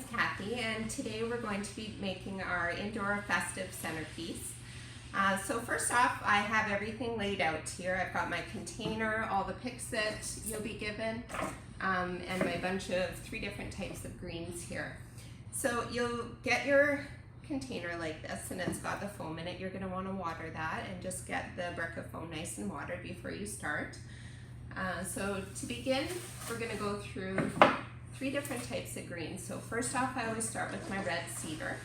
is Kathy, and today we're going to be making our indoor festive centerpiece. So first off, I have everything laid out here. I've got my container, all the picks that you'll be given, and my bunch of 3 different types of greens here. So you'll get your container like this, and it's got the foam in it. You're going to want to water that and just get the brick of foam nice and watered before you start. So to begin, we're going to go through 3 different types of greens. So first off, I always start with my red cedar.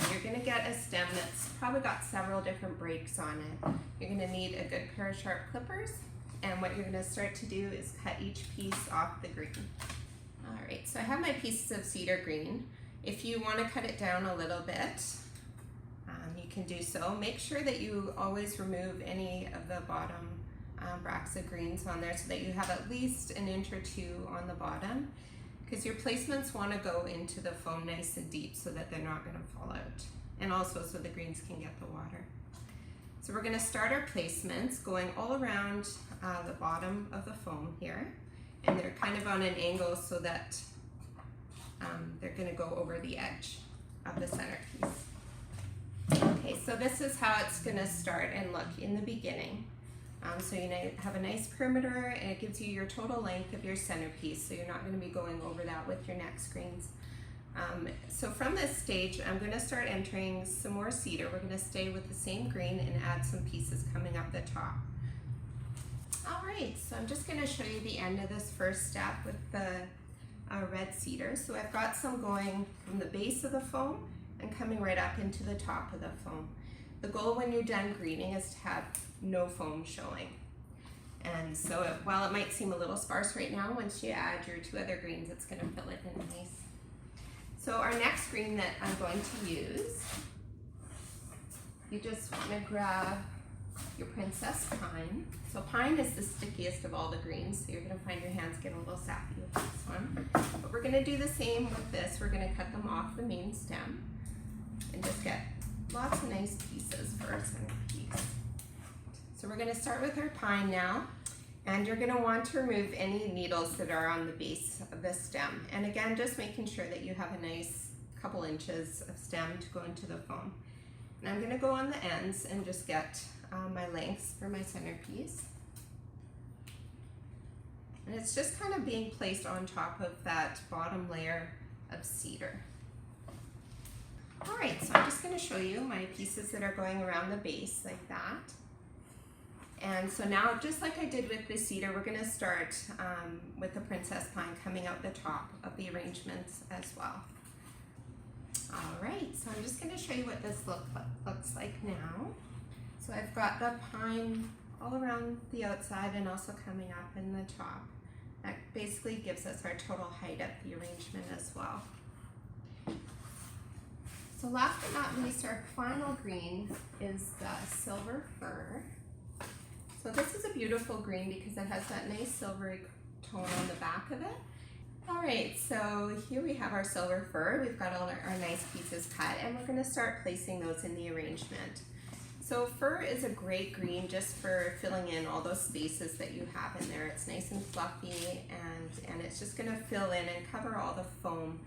And you're going to get a stem that's probably got several different breaks on it. You're going to need a good pair of sharp clippers, and what you're going to start to do is cut each piece off the green. Alright, so I have my pieces of cedar green. If you want to cut it down a little bit, you can do so. Make sure that you always remove any of the bottom bracts of greens on there so that you have at least an inch or 2 on the bottom, because your placements want to go into the foam nice and deep so that they're not going to fall out, and also so the greens can get the water. So we're going to start our placements going all around the bottom of the foam here, and they're kind of on an angle so that they're going to go over the edge of the centerpiece. Okay, so this is how it's going to start and look in the beginning. So you have a nice perimeter, and it gives you your total length of your centerpiece, so you're not going to be going over that with your next greens. So from this stage, I'm going to start entering some more cedar. We're going to stay with the same green and add some pieces coming up the top. Alright, so I'm just going to show you the end of this first step with the red cedar. So I've got some going from the base of the foam and coming right up into the top of the foam. The goal when you're done greening is to have no foam showing. And so while it might seem a little sparse right now, once you add your 2 other greens, it's going to fill it in nice. So our next green that I'm going to use, you just want to grab your princess pine. So pine is the stickiest of all the greens, so you're going to find your hands get a little sappy with this one. But we're going to do the same with this. We're going to cut them off the main stem and just get lots of nice pieces for our centerpiece. So we're going to start with our pine now, and you're going to want to remove any needles that are on the base of the stem. And again, just making sure that you have a nice couple inches of stem to go into the foam. And I'm going to go on the ends and just get my lengths for my centerpiece. And it's just kind of being placed on top of that bottom layer of cedar. Alright, so I'm just going to show you my pieces that are going around the base like that. And so now, just like I did with the cedar, we're going to start with the princess pine coming out the top of the arrangements as well. Alright, so I'm just going to show you what this looks like now. So I've got the pine all around the outside and also coming up in the top. That basically gives us our total height of the arrangement as well. So last but not least, our final green is the silver fir. So this is a beautiful green because it has that nice silvery tone on the back of it. Alright, so here we have our silver fir. We've got all our nice pieces cut, and we're going to start placing those in the arrangement. So fir is a great green just for filling in all those spaces that you have in there. It's nice and fluffy, and it's just going to fill in and cover all the foam.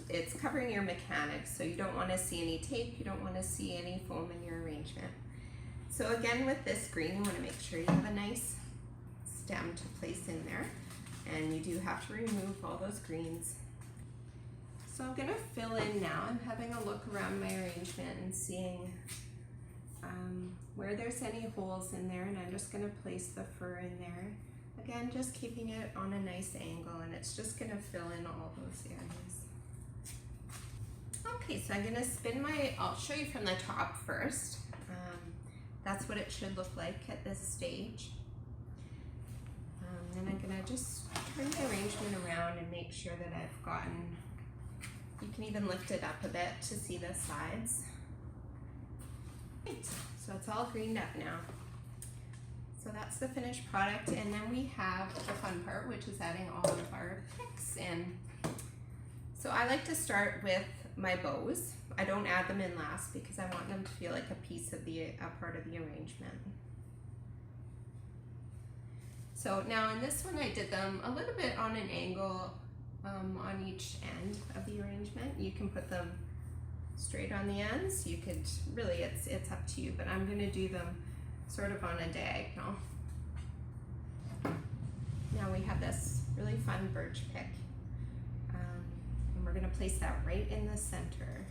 It's covering your mechanics, so you don't want to see any tape, you don't want to see any foam in your arrangement. So again, with this green, you want to make sure you have a nice stem to place in there, and you do have to remove all those greens. So I'm going to fill in now. I'm having a look around my arrangement and seeing where there's any holes in there, and I'm just going to place the fir in there. Again, just keeping it on a nice angle, and it's just going to fill in all those areas. Okay, so I'm going to spin I'll show you from the top first. That's what it should look like at this stage. Then I'm going to just turn the arrangement around and make sure that I've gotten, you can even lift it up a bit to see the sides. Right, so it's all greened up now. So that's the finished product, and then we have the fun part, which is adding all of our picks in. So I like to start with my bows. I don't add them in last because I want them to feel like a part of the arrangement. So now in this one I did them a little bit on an angle on each end of the arrangement. You can put them straight on the ends. You could, really it's up to you, but I'm gonna do them sort of on a diagonal. Now we have this really fun birch pick, and we're gonna place that right in the center.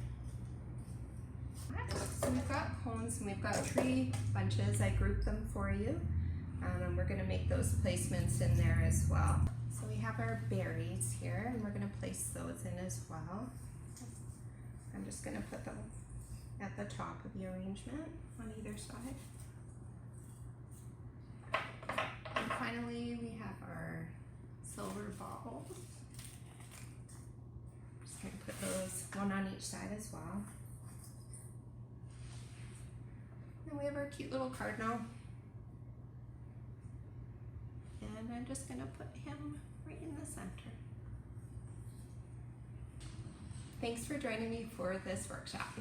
So we've got cones and we've got tree bunches. I grouped them for you, and we're gonna make those placements in there as well. So we have our berries here, and we're gonna place those in as well. I'm just gonna put them at the top of the arrangement on either side. And finally, we have our silver baubles. Just gonna put those one on each side as well. And we have our cute little cardinal. And I'm just gonna put him right in the center. Thanks for joining me for this workshop.